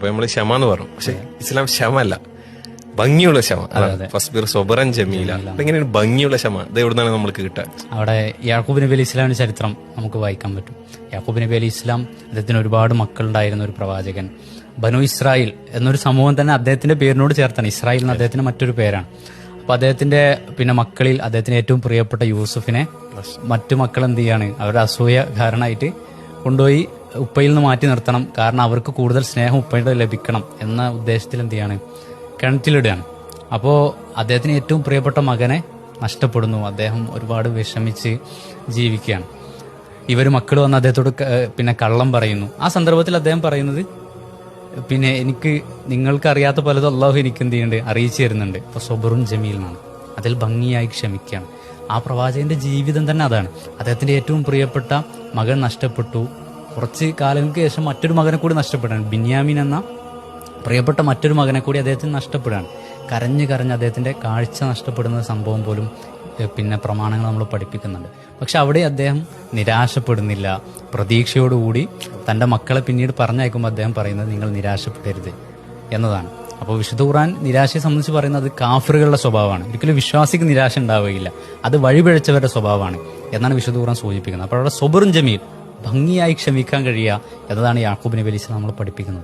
അപ്പൊ നമ്മള് ക്ഷമ എന്ന് പറഞ്ഞു. പക്ഷെ ഇസ്ലാം ക്ഷമ അല്ല, ഭംഗിയുള്ള ക്ഷമ. ഫസ്ബിർ സൊബറൻ ജമീല. എങ്ങനെയാണ് ഭംഗിയുള്ള ക്ഷമ? ഇത് എവിടുന്നാണ് നമ്മൾക്ക് കിട്ടുക? അവിടെ യാക്കൂബ് നബി അലി ഇസ്ലാമിന്റെ ചരിത്രം നമുക്ക് വായിക്കാൻ പറ്റും. യാക്കൂബ് നബി അലി ഇസ്ലാം അദ്ദേഹത്തിന് ഒരുപാട് മക്കളുണ്ടായിരുന്ന ഒരു പ്രവാചകൻ. ബനു ഇസ്രായേൽ എന്നൊരു സമൂഹം തന്നെ അദ്ദേഹത്തിന്റെ പേരിനോട് ചേർത്താണ്. ഇസ്രായേൽ എന്ന അദ്ദേഹത്തിന്റെ മറ്റൊരു പേരാണ്. അപ്പൊ അദ്ദേഹത്തിന്റെ പിന്നെ മക്കളിൽ അദ്ദേഹത്തിന് ഏറ്റവും പ്രിയപ്പെട്ട യൂസുഫിനെ മറ്റു മക്കൾ എന്ത് ചെയ്യാണ്, അവരുടെ അസൂയ കാരണമായിട്ട് കൊണ്ടുപോയി ഉപ്പയിൽ നിന്ന് മാറ്റി നിർത്തണം, കാരണം അവർക്ക് കൂടുതൽ സ്നേഹം ഉപ്പയുടെ ലഭിക്കണം എന്ന ഉദ്ദേശത്തിൽ എന്ത് ചെയ്യാണ്, കിണറ്റിലിടുകയാണ്. അപ്പോൾ അദ്ദേഹത്തിന് ഏറ്റവും പ്രിയപ്പെട്ട മകനെ നഷ്ടപ്പെടുന്നു. അദ്ദേഹം ഒരുപാട് വിഷമിച്ച് ജീവിക്കുകയാണ്. ഇവർ മക്കൾ വന്ന് അദ്ദേഹത്തോട് പിന്നെ കള്ളം പറയുന്നു. ആ സന്ദർഭത്തിൽ അദ്ദേഹം പറയുന്നത്, പിന്നെ എനിക്ക് നിങ്ങൾക്ക് അറിയാത്ത പലതും അള്ളാഹു എനിക്ക് എന്ത് ചെയ്യുന്നുണ്ട്, അറിയിച്ചു തരുന്നുണ്ട്. അപ്പോൾ സൊബറുൻ ജമീൽ എന്നാണ്, അതിൽ ഭംഗിയായി ക്ഷമിക്കുകയാണ്. ആ പ്രവാചകന്റെ ജീവിതം തന്നെ അതാണ്. അദ്ദേഹത്തിന്റെ ഏറ്റവും പ്രിയപ്പെട്ട മകൻ നഷ്ടപ്പെട്ടു. കുറച്ച് കാലങ്ങൾക്ക് ശേഷം മറ്റൊരു മകനെ കൂടി നഷ്ടപ്പെടാണ്. ബിന്യാമീൻ എന്ന പ്രിയപ്പെട്ട മറ്റൊരു മകനെ കൂടി അദ്ദേഹത്തിന് നഷ്ടപ്പെടുകയാണ്. കരഞ്ഞ് കരഞ്ഞ് അദ്ദേഹത്തിന്റെ കാഴ്ച നഷ്ടപ്പെടുന്ന സംഭവം പോലും പിന്നെ പ്രമാണങ്ങൾ നമ്മൾ പഠിപ്പിക്കുന്നുണ്ട്. പക്ഷെ അവിടെ അദ്ദേഹം നിരാശപ്പെടുന്നില്ല. പ്രതീക്ഷയോടുകൂടി തന്റെ മക്കളെ പിന്നീട് പറഞ്ഞയക്കുമ്പോൾ അദ്ദേഹം പറയുന്നത്, നിങ്ങൾ നിരാശപ്പെടരുത് എന്നതാണ്. അപ്പോൾ വിശുദ്ധ ഖുർആൻ നിരാശയെ സംബന്ധിച്ച് പറയുന്നത് കാഫിറുകളുടെ സ്വഭാവമാണ്. ഒരിക്കലും വിശ്വാസിക്ക് നിരാശ ഉണ്ടാവുകയില്ല, അത് വഴിപിഴച്ചവരുടെ സ്വഭാവമാണ് എന്നാണ് വിശുദ്ധ ഖുർആൻ സൂചിപ്പിക്കുന്നത്. അപ്പോൾ അവിടെ സൊബറുൻ ജമീൽ, ഭംഗിയായി ക്ഷമിക്കാൻ കഴിയുക എന്നതാണ് യാക്കൂബ് നബി അലൈഹി സ്വലാം നമ്മൾ പഠിപ്പിക്കുന്നത്.